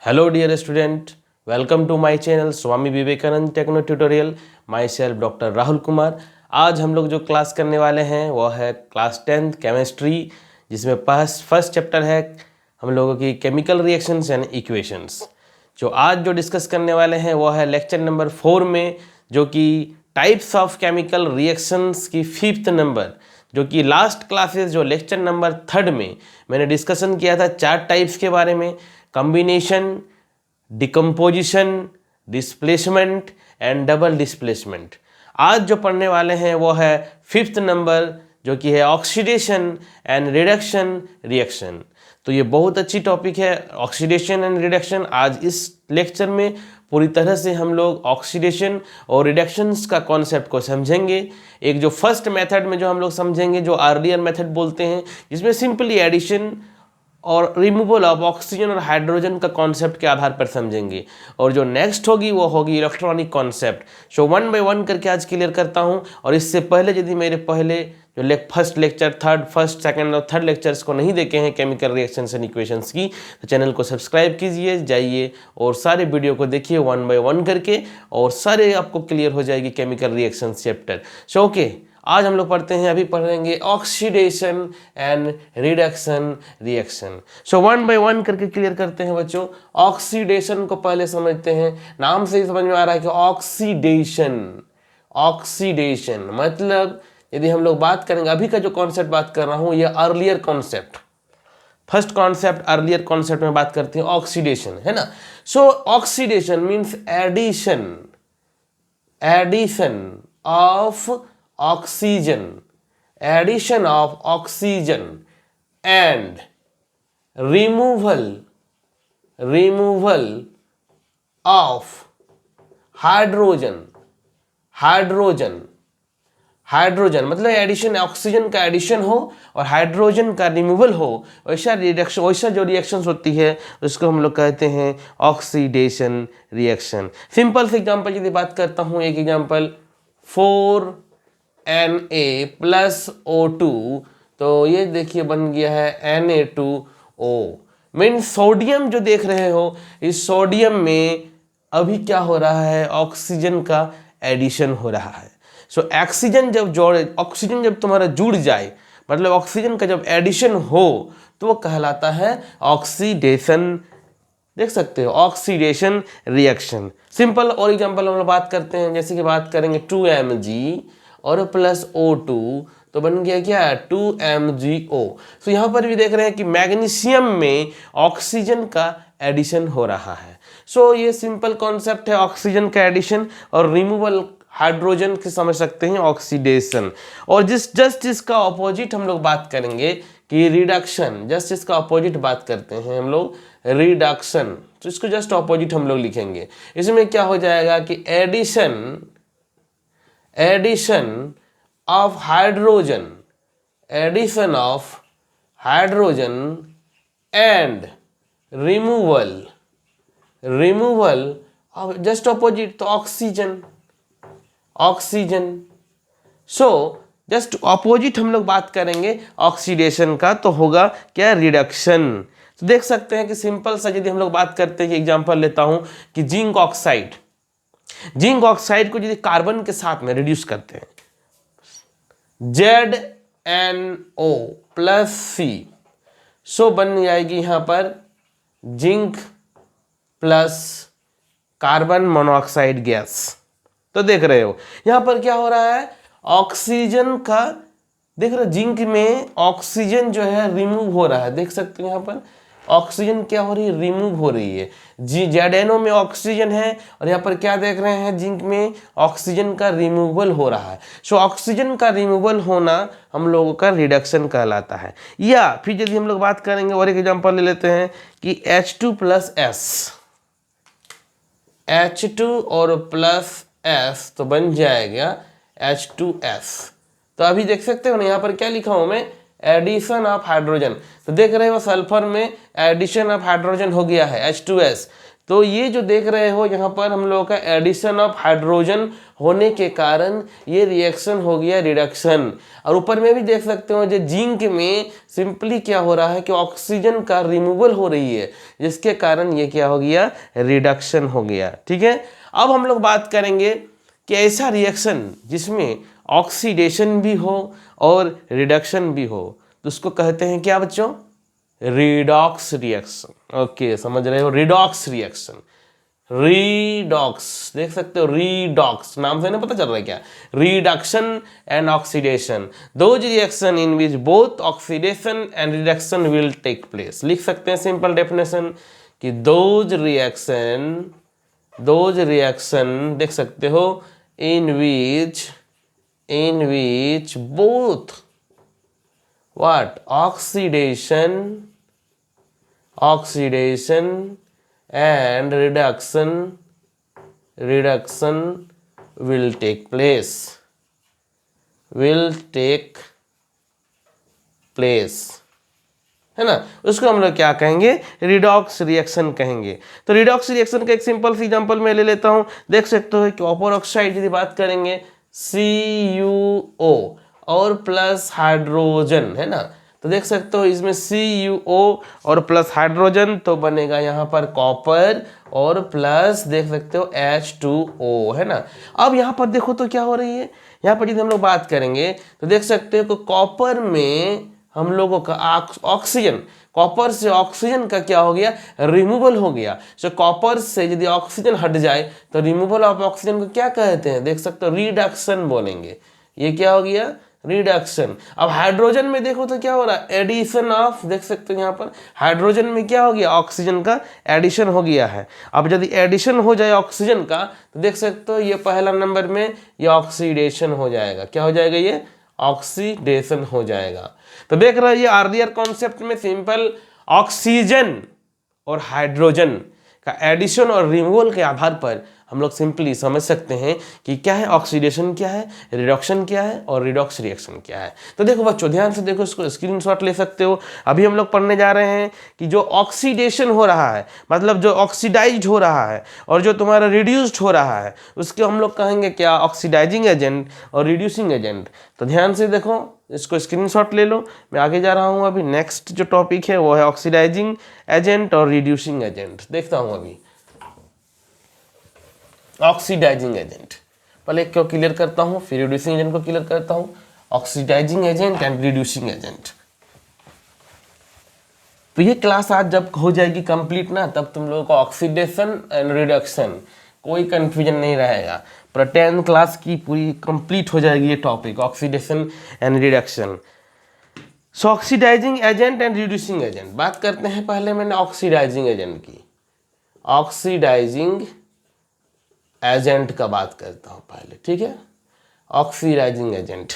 Hello dear student, welcome to my channel Swami Vivekanand techno tutorial. Myself doctor Rahul Kumar. आज हम लोग जो क्लास करने वाले हैं वो है क्लास 10th केमिस्ट्री, जिसमें फर्स्ट चैप्टर है हम लोगों की केमिकल रिएक्शंस एंड इक्वेशंस। जो आज जो डिस्कस करने वाले हैं वो है लेक्चर नंबर 4 में, जो कि टाइप्स ऑफ केमिकल रिएक्शंस की 5th नंबर, जो कि लास्ट क्लासेस जो लेक्चर नंबर 3rd में मैंने डिस्कशन किया था 4 टाइप्स के बारे में: combination, decomposition, displacement and double displacement. आज जो पढ़ने वाले हैं वो है 5th नंबर, जो कि है ऑक्सीडेशन एंड रिडक्शन रिएक्शन। तो ये बहुत अच्छी टॉपिक है ऑक्सीडेशन एंड रिडक्शन। आज इस लेक्चर में पूरी तरह से हम लोग ऑक्सीडेशन और रिडक्शंस का कॉन्सेप्ट को समझेंगे। एक जो फर्स्ट मेथड में जो हम लोग समझेंगे, जो अर्लियर मेथड बोलते हैं, जिसमें सिंपली एडिशन और रिमूवल ऑफ ऑक्सीजन और हाइड्रोजन का कॉन्सेप्ट के आधार पर समझेंगे। और जो नेक्स्ट होगी वो होगी इलेक्ट्रॉनिक कॉन्सेप्ट। सो 1 बाय 1 करके आज क्लियर करता हूँ। और इससे पहले यदि मेरे पहले जो फर्स्ट लेक्चर, फर्स्ट सेकंड और थर्ड लेक्चर्स को नहीं देखे हैं केमिकल रिएक्शंस एंड इक्वेशंस की, तो चैनल को सब्सक्राइब कीजिए, जाइए और सारे वीडियो को देखिए 1 बाय 1 करके, और सारे आपको क्लियर हो जाएगी chemical reactions chapter. So okay, आज हम लोग पढ़ते हैं, अभी पढ़ेंगे oxidation and reduction reaction. So 1 by 1 करके क्लियर करते हैं बच्चों। ऑक्सीडेशन को पहले समझते हैं। नाम से ही समझ में आ रहा है कि ऑक्सीडेशन, ऑक्सीडेशन मतलब यदि हम लोग बात करेंगे, अभी का जो कॉन्सेप्ट बात कर रहा हूं ये earlier concept, first concept earlier concept में बात करते हैं ऑक्सीडेशन, है ना। So oxidation means addition, addition of oxygen, addition of oxygen and removal of hydrogen, hydrogen मतलब एडिशन, ऑक्सीजन का एडिशन हो और हाइड्रोजन का रिमूवल हो, वैसा रिएक्शन, वैसा जो रिएक्शंस होती है उसको हम लोग कहते हैं ऑक्सीडेशन रिएक्शन। सिंपल से एग्जांपल यदि बात करता हूँ, एक एग्जांपल 4Na+O2, तो ये देखिए बन गया है Na2O। मीन सोडियम जो देख रहे हो, इस सोडियम में अभी क्या हो रहा है, ऑक्सीजन का एडिशन हो रहा है। सो ऑक्सीजन जब तुम्हारा जुड़ जाए, मतलब ऑक्सीजन का जब एडिशन हो, तो वो कहलाता है ऑक्सीडेशन। देख सकते हो, ऑक्सीडेशन रिएक्शन। सिंपल और एग्जांपल हम लोग बात करते हैं, जैसे कि बात करेंगे 2Mg और प्लस O2, तो बन गया क्या, 2MgO। तो यहाँ पर भी देख रहे हैं कि मैग्नीशियम में ऑक्सीजन का एडिशन हो रहा है। सो ये सिंपल कॉन्सेप्ट है ऑक्सीजन का एडिशन और रिमूवल हाइड्रोजन के, समझ सकते हैं ऑक्सीडेशन। और जस्ट इसका ऑपोजिट हम लोग बात करेंगे कि रिडक्शन, जस्ट इसका ऑपोजिट बात करते हैं हम लोग, रिडक्शन। तो इसको जस्ट ऑपोजिट हम लोग लिखेंगे। इसमें क्या हो जाएगा कि addition of hydrogen, addition of hydrogen and removal of just opposite, तो ऑक्सीजन। सो जस्ट ऑपोजिट हम लोग बात करेंगे ऑक्सीडेशन का, तो होगा क्या, रिडक्शन। तो देख सकते हैं कि सिंपल सा यदि हम लोग बात करते हैं, एग्जांपल लेता हूं कि जिंक ऑक्साइड को यदि कार्बन के साथ में रिड्यूस करते हैं, ZnO+C, सो बन जाएगी यहां पर zinc plus carbon monoxide gas. तो देख रहे हो यहां पर क्या हो रहा है, ऑक्सीजन का, देख रहे हो जिंक में ऑक्सीजन जो है रिमूव हो रहा है। देख सकते हो यहां पर ऑक्सीजन क्या हो रही है, रिमूव हो रही है। ZnO में ऑक्सीजन है और यहाँ पर क्या देख रहे हैं, जिंक में ऑक्सीजन का रिमूवल हो रहा है। सो ऑक्सीजन का रिमूवल होना हम लोगों का रिडक्शन कहलाता है। या फिर यदि हम लोग बात करेंगे और एक एग्जांपल ले लेते हैं कि H2 और प्लस S, तो बन जाएगा H2S। तो अभी देख सकते हो ना, यहाँ पर क्या लिखा हूं मैं, एडिशन ऑफ हाइड्रोजन। तो देख रहे हो सल्फर में एडिशन ऑफ हाइड्रोजन हो गया है H2S। तो ये जो देख रहे हो यहाँ पर हम लोगों का एडिशन ऑफ हाइड्रोजन होने के कारण ये रिएक्शन हो गया रिडक्शन। और ऊपर में भी देख सकते हो जो जिंक में सिंपली क्या हो रहा है कि ऑक्सीजन का रिमूवल हो रही है, जिसके कारण ये क्या हो गया, रिडक्शन हो गया। ठीक है, अब हम लोग बात करेंगे कि ऐसा रिएक्शन जिसमें ऑक्सीडेशन भी हो और रिडक्शन भी हो तो उसको कहते हैं क्या बच्चों, रिडॉक्स रिएक्शन। ओके, समझ रहे हो, रिडॉक्स रिएक्शन। रीडॉक्स देख सकते हो, रीडॉक्स नाम से ना पता चल रहा है क्या, reduction and oxidation, those reaction in which both oxidation and reduction will take place. लिख सकते हैं सिंपल डेफिनेशन कि दोज रिएक्शन देख सकते हो in which both what oxidation and reduction will take place, है ना। उसको हम लोग क्या कहेंगे, रिडॉक्स रिएक्शन कहेंगे। तो रिडॉक्स रिएक्शन का एक सिंपल सी एग्जांपल मैं ले लेता हूं। देख सकते हो कॉपर ऑक्साइड यदि बात करेंगे CuO और प्लस हाइड्रोजन, है ना। तो देख सकते हो इसमें CuO और प्लस हाइड्रोजन तो बनेगा यहाँ पर कॉपर और प्लस देख सकते हो H2O, है ना। अब यहाँ पर देखो तो क्या हो रही है, यहाँ पर यदि हम लोग बात करेंगे तो देख सकते हो कि कॉपर में हम लोगों का ऑक्सीजन, कॉपर से ऑक्सीजन का क्या हो गया, रिमूवल हो गया। तो कॉपर से यदि ऑक्सीजन हट जाए तो रिमूवल ऑफ ऑक्सीजन को क्या कहते हैं, देख सकते हो रिडक्शन बोलेंगे। ये क्या हो गया, रिडक्शन। अब हाइड्रोजन में देखो तो क्या हो रहा है, एडिशन ऑफ, देख सकते हो यहाँ पर हाइड्रोजन में क्या हो गया, ऑक्सीजन का एडिशन हो गया है। अब यदि एडिशन हो जाए ऑक्सीजन का तो देख सकते हो ये पहला नंबर में ये ऑक्सीडेशन हो जाएगा। क्या हो जाएगा, ये ऑक्सीडेशन हो जाएगा। तो देख रहे हैं ये अर्लियर कॉन्सेप्ट में सिंपल ऑक्सीजन और हाइड्रोजन का एडिशन और रिमूवल के आधार पर हम लोग सिंपली समझ सकते हैं कि क्या है ऑक्सीडेशन, क्या है रिडक्शन, क्या है और रिडॉक्स रिएक्शन क्या है। तो देखो बच्चों ध्यान से देखो, इसको स्क्रीनशॉट ले सकते हो। अभी हम लोग पढ़ने जा रहे हैं कि जो ऑक्सीडेशन हो रहा है, मतलब जो ऑक्सीडाइज्ड हो रहा है और जो तुम्हारा रिड्यूस्ड हो रहा है, उसके हम लोग कहेंगे क्या, ऑक्सीडाइजिंग एजेंट और रिड्यूसिंग एजेंट। तो ध्यान से देखो, इसको स्क्रीनशॉट ले लो। मैं आगे जा रहा हूँ। अभी नेक्स्ट जो टॉपिक है वो है ऑक्सीडाइजिंग एजेंट और रिड्यूसिंग एजेंट। देखता हूँ अभी ऑक्सीडाइजिंग एजेंट, पहले क्यों क्लियर करता हूँ, फिर रिड्यूसिंग एजेंट को क्लियर करता हूँ। Oxidizing agent and reducing agent. तो ये क्लास आज जब हो जाएगी कंप्लीट ना, तब तुम लोगों को ऑक्सीडेशन एंड रिडक्शन कोई कंफ्यूजन नहीं रहेगा। पूरा 10 क्लास की पूरी कंप्लीट हो जाएगी ये topic, oxidation and reduction. So oxidizing agent and reducing agent बात करते हैं। पहले मैंने ऑक्सीडाइजिंग एजेंट की, ऑक्सीडाइजिंग एजेंट का बात करता हूं पहले, ठीक है। ऑक्सीडाइजिंग एजेंट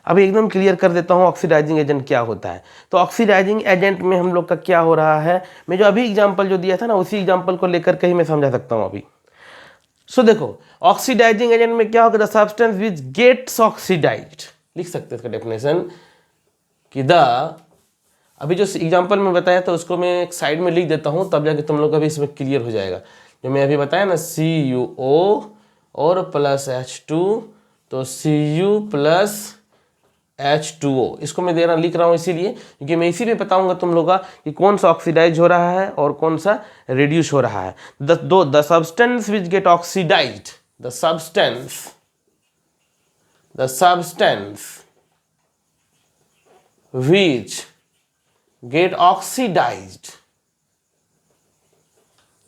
अभी एकदम क्लियर कर देता हूं ऑक्सीडाइजिंग एजेंट क्या होता है। तो ऑक्सीडाइजिंग एजेंट में हम लोग का क्या हो रहा है, मैं जो अभी एग्जांपल जो दिया था ना, उसी एग्जांपल को लेकर के ही मैं समझा सकता हूं अभी। सो देखो ऑक्सीडाइजिंग एजेंट में क्या होगा, the substance which gets oxidized, लिख सकते हैं इसका डेफिनेशन कि द, अभी जो एग्जांपल में बताया था उसको मैं एक साइड में लिख देता हूं, तब जाके तुम लोग का भी इसमें क्लियर हो जाएगा। जो मैं अभी बताया ना CuO और प्लस H2, तो Cu प्लस H2O, इसको मैं लिख रहा हूँ इसीलिए क्योंकि मैं इसी में बताऊंगा तुम लोग का कि कौन सा ऑक्सीडाइज हो रहा है और कौन सा रिड्यूस हो रहा है। The substance which get oxidized, the substance which get oxidized,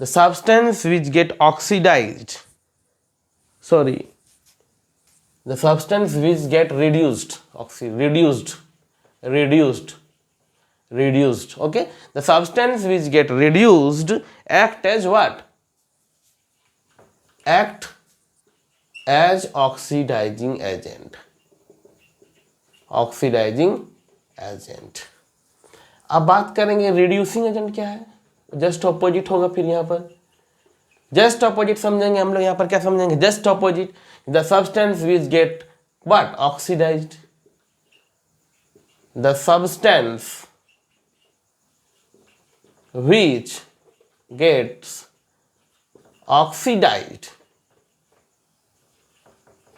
the substance which get oxidized, sorry, the substance which get reduced, reduced, okay. The substance which get reduced act as what, act as oxidizing agent, oxidizing agent. अब बात करेंगे reducing agent क्या है, just opposite होगा। फिर यहाँ पर just opposite समझेंगे हम लोग। यहाँ पर क्या समझेंगे, just opposite, the substance which get what, oxidized, the substance which gets oxidized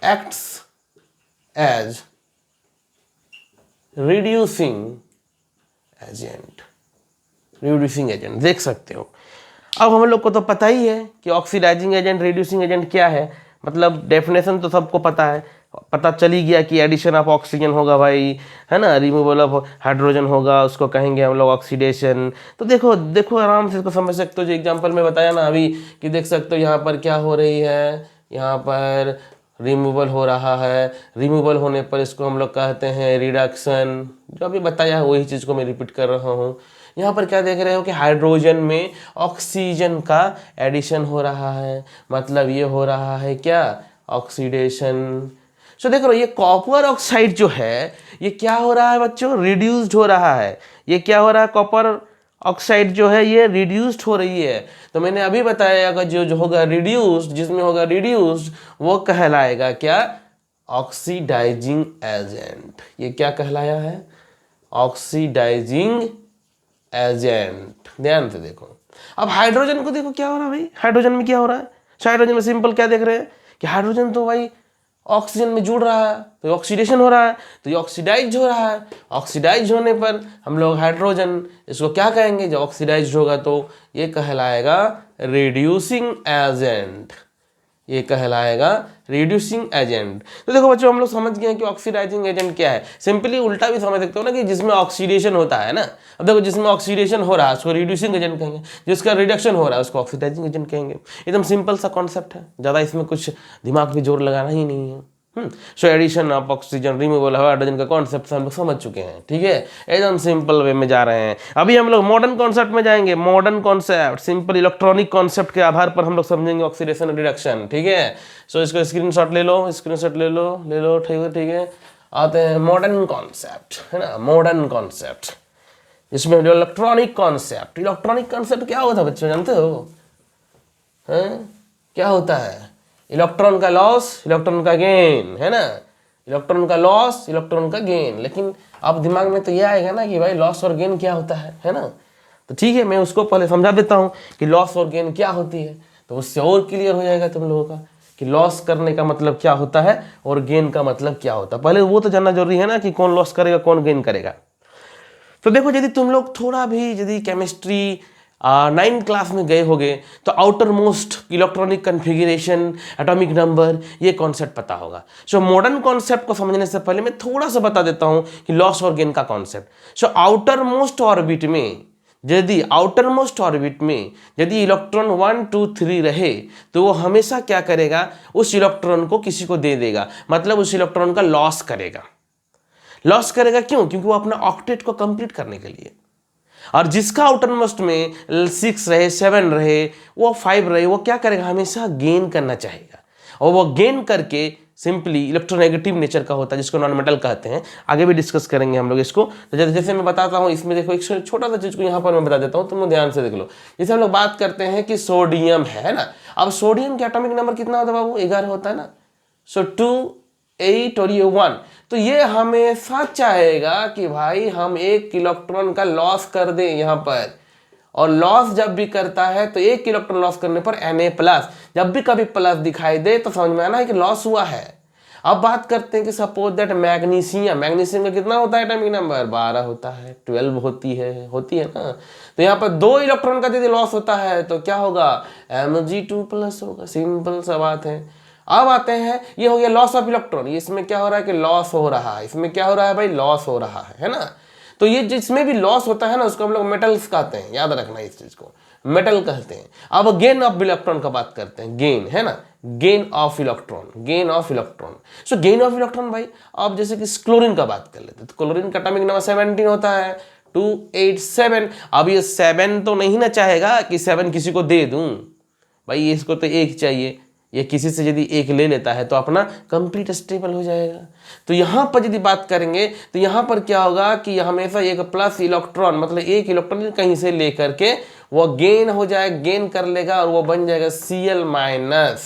acts as reducing agent. Reducing agent देख सकते हो। अब हम लोग को तो पता ही है कि ऑक्सीडाइजिंग एजेंट रिड्यूसिंग एजेंट क्या है, मतलब डेफिनेशन तो सबको पता है, पता चल ही गया कि एडिशन ऑफ ऑक्सीजन होगा भाई, है ना, रिमूवल ऑफ हाइड्रोजन होगा, उसको कहेंगे हम लोग ऑक्सीडेशन। तो देखो देखो आराम से इसको समझ सकते हो, जो एग्जांपल में बताया ना अभी कि देख सकते हो यहाँ पर क्या हो रही है, यहाँ पर रिमूवल हो रहा है, रिमूवल होने पर इसको हम लोग कहते हैं रिडक्शन। जो अभी बताया है वही चीज़ को मैं रिपीट कर रहा हूँ। यहाँ पर क्या देख रहे हो कि हाइड्रोजन में ऑक्सीजन का एडिशन हो रहा है, मतलब ये हो रहा है क्या, ऑक्सीडेशन। सो देख रहे हो ये कॉपर ऑक्साइड जो है ये क्या हो रहा है बच्चों, रिड्यूस्ड हो रहा है। ये क्या हो रहा है, कॉपर ऑक्साइड जो है ये रिड्यूस्ड हो रही है। तो मैंने अभी बताया कि जो होगा रिड्यूस्ड, जिसमें होगा रिड्यूस्ड वो कहलाएगा क्या, ऑक्सीडाइजिंग एजेंट। ये क्या कहलाया है, ऑक्सीडाइजिंग एजेंट। ध्यान से देखो। अब हाइड्रोजन को देखो क्या हो रहा है भाई, हाइड्रोजन में क्या हो रहा है, हाइड्रोजन में सिंपल क्या देख रहे हैं कि हाइड्रोजन तो भाई ऑक्सीजन में जुड़ रहा है तो ऑक्सीडेशन हो रहा है, तो ये ऑक्सीडाइज हो रहा है। ऑक्सीडाइज होने पर हम लोग हाइड्रोजन इसको क्या कहेंगे, जब ऑक्सीडाइज होगा तो ये कहलाएगा रिड्यूसिंग एजेंट। ये कहलाएगा रिड्यूसिंग एजेंट। तो देखो बच्चों हम लोग समझ गए हैं कि ऑक्सीडाइजिंग एजेंट क्या है। सिंपली उल्टा भी समझ सकते हो ना कि जिसमें ऑक्सीडेशन होता है ना, अब देखो जिसमें ऑक्सीडेशन हो रहा है उसको रिड्यूसिंग एजेंट कहेंगे, जिसका रिडक्शन हो रहा है उसको ऑक्सीडाइजिंग एजेंट कहेंगे। एकदम सिंपल सा कॉन्सेप्ट है, ज़्यादा इसमें कुछ दिमाग पे जोर लगाना ही नहीं है। So addition of oxygen, removal of hydrogen का कॉन्सेप्ट हम लोग समझ चुके हैं, ठीक है, एकदम सिंपल वे में जा रहे हैं। अभी हम लोग मॉडर्न कॉन्सेप्ट में जाएंगे। Modern concept simple electronic concept के आधार पर हम लोग समझेंगे ऑक्सीडेशन और रिडक्शन, ठीक है। सो इसको स्क्रीनशॉट ले लो, स्क्रीनशॉट ले लो, ठीक है। आते हैं मॉडर्न कॉन्सेप्ट, है ना, मॉडर्न कॉन्सेप्ट जिसमें जो इलेक्ट्रॉनिक कॉन्सेप्ट। इलेक्ट्रॉनिक कॉन्सेप्ट क्या होता है बच्चों, जानते हो, हैं क्या होता है, इलेक्ट्रॉन का लॉस, इलेक्ट्रॉन का गेन, है ना, इलेक्ट्रॉन का लॉस, इलेक्ट्रॉन का गेन। लेकिन अब दिमाग में तो ये आएगा ना कि भाई लॉस और गेन क्या होता है ना। तो ठीक है, मैं उसको पहले समझा देता हूँ कि लॉस और गेन क्या होती है, तो उससे और क्लियर हो जाएगा तुम लोगों का कि लॉस करने का मतलब क्या होता है और गेन का मतलब क्या होता है। पहले वो तो जानना जरूरी है ना कि कौन लॉस करेगा कौन गेन करेगा। तो देखो यदि तुम लोग थोड़ा भी यदि केमिस्ट्री 9th क्लास में गए होगे तो outer most electronic configuration, atomic number, ये कॉन्सेप्ट पता होगा। सो मॉडर्न कॉन्सेप्ट को समझने से पहले मैं थोड़ा सा बता देता हूं कि लॉस और गेन का concept. So outer most orbit में यदि इलेक्ट्रॉन 1 2 3 रहे तो वो हमेशा क्या करेगा, उस इलेक्ट्रॉन को किसी को दे देगा, मतलब उस इलेक्ट्रॉन का लॉस करेगा। लॉस करेगा क्यों, क्योंकि वो अपना ऑक्टेट को कंप्लीट करने के लिए। और जिसका आउटर मोस्ट में 6 रहे, 7 रहे, वो 5 रहे, वो क्या करेगा, हमेशा गेन करना चाहेगा। और वो गेन करके सिंपली इलेक्ट्रोनेगेटिव नेचर का होता है, जिसको नॉन मेटल कहते हैं। आगे भी डिस्कस करेंगे हम लोग इसको। तो जैसे मैं बताता हूँ, इसमें देखो एक छोटा सा चीज़ को यहाँ पर मैं बता देता हूँ, तुम लोग ध्यान से देख लो। जैसे हम लोग बात करते हैं कि सोडियम है ना, अब सोडियम का एटॉमिक नंबर कितना होता है बाबू, 11 होता है ना। सो 2 8 और ये 1, तो ये हमेशा चाहेगा कि भाई हम एक इलेक्ट्रॉन का लॉस कर दें यहाँ पर। और लॉस जब भी करता है तो एक इलेक्ट्रॉन लॉस करने पर Na+, जब भी कभी प्लस दिखाई दे तो समझ में आना है कि लॉस हुआ है। अब बात करते हैं कि सपोज दैट मैग्नीशियम का कितना होता है एटॉमिक नंबर, 12 होता है, 12 होती है ना। तो यहाँ पर 2 इलेक्ट्रॉन का यदि लॉस होता है तो क्या होगा, Mg2+ होगा, सिंपल सा बात है। अब आते हैं, ये हो गया लॉस ऑफ इलेक्ट्रॉन, इसमें क्या हो रहा है कि लॉस हो रहा है, इसमें क्या हो रहा है भाई, लॉस हो रहा है ना। तो ये जिसमें भी लॉस होता है ना उसको हम लोग मेटल्स कहते हैं, याद रखना इस चीज को, मेटल कहते हैं। अब गेन ऑफ इलेक्ट्रॉन का बात करते हैं, गेन, है ना, gain of electron. So gain of electron भाई, अब जैसे कि क्लोरीन का बात कर लेते हैं, तो क्लोरीन का एटॉमिक नंबर 17 होता है, 287। अब ये 7 तो नहीं ना चाहेगा कि 7 किसी को दे दूं भाई, इसको तो 1 चाहिए। ये किसी से यदि 1 ले लेता है तो अपना कंप्लीट स्टेबल हो जाएगा। तो यहाँ पर यदि बात करेंगे तो यहाँ पर क्या होगा कि हमेशा एक प्लस इलेक्ट्रॉन, मतलब एक इलेक्ट्रॉन कहीं से लेकर के वो गेन हो जाएगा, गेन कर लेगा और वो बन जाएगा Cl-।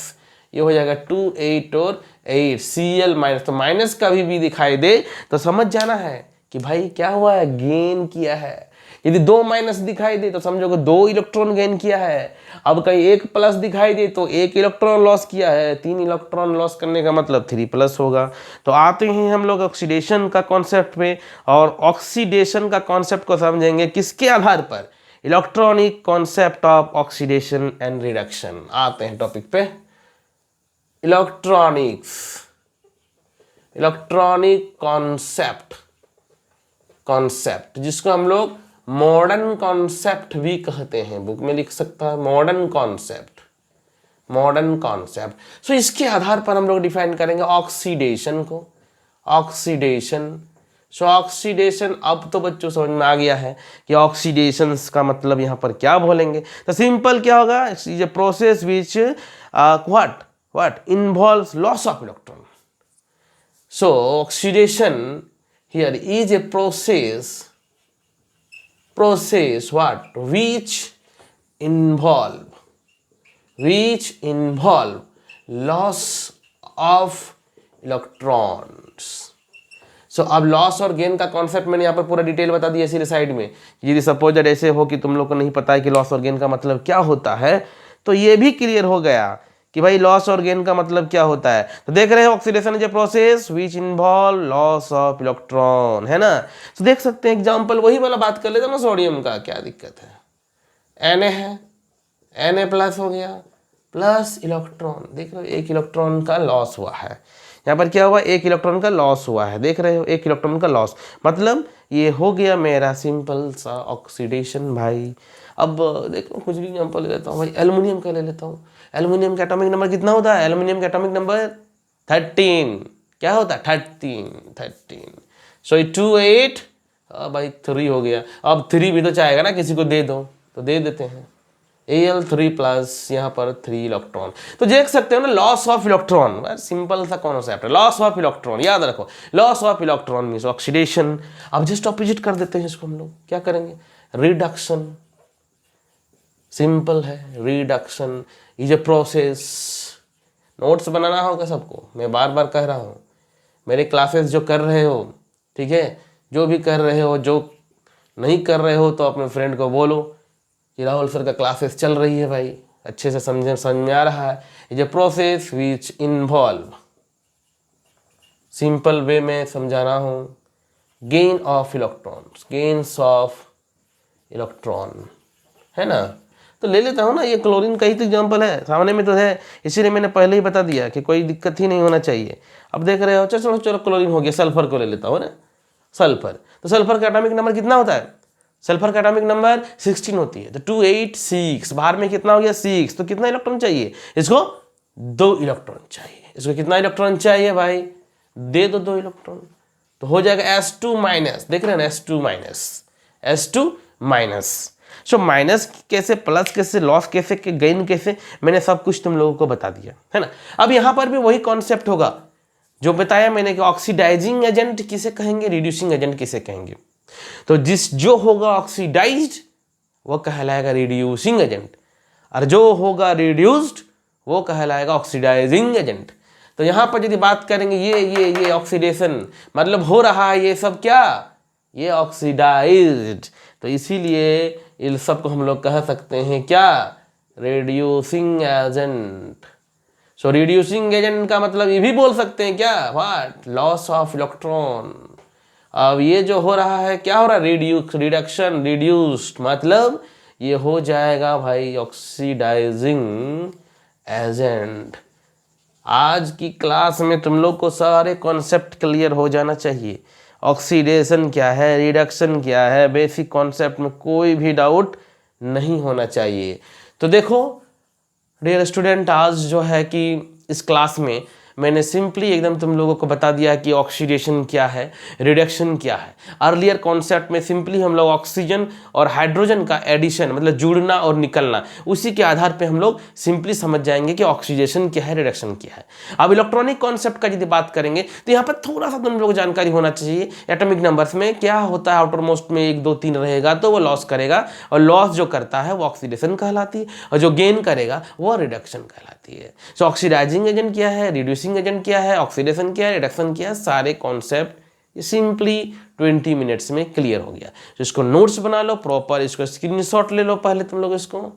ये हो जाएगा 2 8 और 8 Cl-। तो माइनस कभी भी दिखाई दे तो समझ जाना है कि भाई क्या हुआ है, गेन किया है। यदि 2 माइनस दिखाई दे तो समझो कि 2 इलेक्ट्रॉन गेन किया है। अब कहीं 1 प्लस दिखाई दे तो 1 इलेक्ट्रॉन लॉस किया है। 3 इलेक्ट्रॉन लॉस करने का मतलब 3 प्लस होगा। तो आते हैं हम लोग ऑक्सीडेशन का कॉन्सेप्ट पे, और ऑक्सीडेशन का कॉन्सेप्ट को समझेंगे किसके आधार पर? Electronic concept of oxidation and reduction. आते हैं टॉपिक पे, इलेक्ट्रॉनिक्स, इलेक्ट्रॉनिक कॉन्सेप्ट जिसको हम लोग मॉडर्न कॉन्सेप्ट भी कहते हैं, बुक में लिख सकता है मॉडर्न कॉन्सेप्ट, मॉडर्न कॉन्सेप्ट। सो इसके आधार पर हम लोग डिफाइन करेंगे ऑक्सीडेशन को, ऑक्सीडेशन। सो ऑक्सीडेशन, अब तो बच्चों समझ में आ गया है कि ऑक्सीडेशन का मतलब यहाँ पर क्या बोलेंगे। तो सिंपल क्या होगा, is a process which what involves loss of electron. So oxidation here is a process what which involve loss of electrons. So अब लॉस और गेन का कॉन्सेप्ट मैंने यहाँ पर पूरा डिटेल बता दिया इसी साइड में। यदि सपोज ऐसे हो कि तुम लोग को नहीं पता है कि लॉस और गेन का मतलब क्या होता है, तो ये भी क्लियर हो गया कि भाई लॉस और गेन का मतलब क्या होता है। तो देख रहे हैं oxidation is a process which involve loss of electron, है ना। तो देख सकते हैं एग्जांपल वही वाला बात कर लेते हैं ना, सोडियम का क्या दिक्कत है, Na है, Na प्लस हो गया, प्लस इलेक्ट्रॉन, देख रहे हो 1 इलेक्ट्रॉन का लॉस हुआ है। यहाँ पर क्या हुआ, 1 इलेक्ट्रॉन का लॉस हुआ है, देख रहे हो 1 इलेक्ट्रॉन का लॉस, मतलब ये हो गया मेरा सिंपल सा ऑक्सीडेशन भाई। अब देखो कुछ भी एग्जाम्पल ले लेता हूँ भाई, एल्युमिनियम का ले लेता हूँ। एल्युमिनियम का एटॉमिक नंबर कितना होता है? एल्युमिनियम का एटॉमिक नंबर 13। क्या होता है? 13। सो 2 8 भाई 3 हो गया। अब 3 भी तो चाहेगा ना किसी को दे दो, तो दे देते हैं Al3 प्लस, यहाँ पर 3 इलेक्ट्रॉन। तो देख सकते हो ना लॉस ऑफ इलेक्ट्रॉन, सिंपल सा कॉन्सेप्ट है, लॉस ऑफ इलेक्ट्रॉन, याद रखो loss of electron means oxidation. अब जस्ट ऑपोजिट कर देते हैं इसको, हम लोग क्या करेंगे, रिडक्शन। सिंपल है, reduction is a process. Notes बनाना होगा सबको, मैं बार बार कह रहा हूँ, मेरे क्लासेस जो कर रहे हो, ठीक है, जो भी कर रहे हो, जो नहीं कर रहे हो तो अपने फ्रेंड को बोलो कि राहुल सर का क्लासेस चल रही है भाई, अच्छे से समझ में आ रहा है। Is a process which involve, simple way में समझा रहा हूँ, gain of electrons, gains of electron, है ना। तो ले लेता हूँ ना, ये क्लोरीन का ही तो एग्जाम्पल है, सामने में तो है, इसीलिए मैंने पहले ही बता दिया कि कोई दिक्कत ही नहीं होना चाहिए। अब देख रहे हो, चलो क्लोरीन हो गया, सल्फर को ले लेता हूँ ना, सल्फर। तो सल्फर का एटॉमिक नंबर कितना होता है? सल्फर का एटॉमिक नंबर 16 होती है। तो 2 8 6, बाहर में कितना हो गया 6, तो कितना इलेक्ट्रॉन चाहिए इसको? 2 इलेक्ट्रॉन चाहिए। इसको कितना इलेक्ट्रॉन चाहिए भाई? दे दो 2 इलेक्ट्रॉन, तो हो जाएगा S2 माइनस, देख रहे हैं ना, S2 माइनस। सो माइनस कैसे, प्लस कैसे, लॉस कैसे, गेन कैसे, मैंने सब कुछ तुम लोगों को बता दिया, है ना। अब यहाँ पर भी वही कॉन्सेप्ट होगा जो बताया मैंने कि ऑक्सीडाइजिंग एजेंट किसे कहेंगे, रिड्यूसिंग एजेंट किसे कहेंगे। तो जो होगा ऑक्सीडाइज्ड वो कहलाएगा रिड्यूसिंग एजेंट, और जो होगा रिड्यूस्ड वो कहलाएगा ऑक्सीडाइजिंग एजेंट। तो यहाँ पर यदि बात करेंगे ये ऑक्सीडेशन मतलब हो रहा है ये सब क्या, ये ऑक्सीडाइज्ड, तो इसीलिए इन सब को हम लोग कह सकते हैं क्या, रिड्यूसिंग एजेंट। सो रिड्यूसिंग एजेंट का मतलब ये भी बोल सकते हैं क्या, व्हाट, लॉस ऑफ इलेक्ट्रॉन। अब ये जो हो रहा है क्या हो रहा है, रिडक्शन, रिड्यूस्ड, मतलब ये हो जाएगा भाई ऑक्सीडाइजिंग एजेंट। आज की क्लास में तुम लोग को सारे कॉन्सेप्ट क्लियर हो जाना चाहिए, ऑक्सीडेशन क्या है, रिडक्शन क्या है, बेसिक कॉन्सेप्ट में कोई भी डाउट नहीं होना चाहिए। तो देखो डियर स्टूडेंट, आज जो है कि इस क्लास में मैंने सिंपली एकदम तुम लोगों को बता दिया कि ऑक्सीडेशन क्या है, रिडक्शन क्या है। अर्लियर कॉन्सेप्ट में सिंपली हम लोग ऑक्सीजन और हाइड्रोजन का एडिशन मतलब जुड़ना और निकलना, उसी के आधार पे हम लोग सिंपली समझ जाएंगे कि ऑक्सीडेशन क्या है, रिडक्शन क्या है। अब इलेक्ट्रॉनिक कॉन्सेप्ट का यदि बात करेंगे तो यहाँ पर थोड़ा सा तुम लोग जानकारी होना चाहिए, एटॉमिक नंबर्स में क्या होता है, आउटर मोस्ट में 1 2 3 रहेगा तो वो लॉस करेगा, और लॉस जो करता है वो ऑक्सीडेशन कहलाती है, और जो गेन करेगा वो रिडक्शन कहलाती है। सो ऑक्सीडाइजिंग एजेंट क्या है, रिड्यूसिंग एजेंट क्या है, ऑक्सीडेशन क्या है, रिडक्शन क्या है, सारे कॉन्सेप्ट ये सिंपली 20 मिनट्स में क्लियर हो गया। तो इसको नोट्स बना लो प्रॉपर, इसको स्क्रीनशॉट ले लो पहले तुम लोग इसको,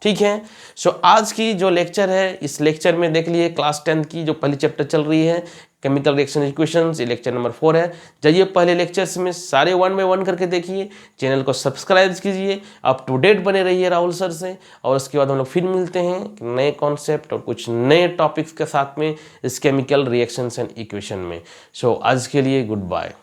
ठीक है। सो आज की जो लेक्चर है, इस लेक्चर में देख लिए क्लास 10 की जो पहली चैप्टर चल रही है केमिकल रिएक्शन इक्वेशंस, ये लेक्चर नंबर 4 है। जाइए पहले लेक्चर्स में सारे 1 बाय 1 करके देखिए, चैनल को सब्सक्राइब कीजिए, अप टू डेट बने रहिए राहुल सर से। और उसके बाद हम लोग फिर मिलते हैं नए कॉन्सेप्ट और कुछ नए टॉपिक्स के साथ में इस केमिकल रिएक्शंस एंड इक्वेशन में। सो आज के लिए गुड बाय।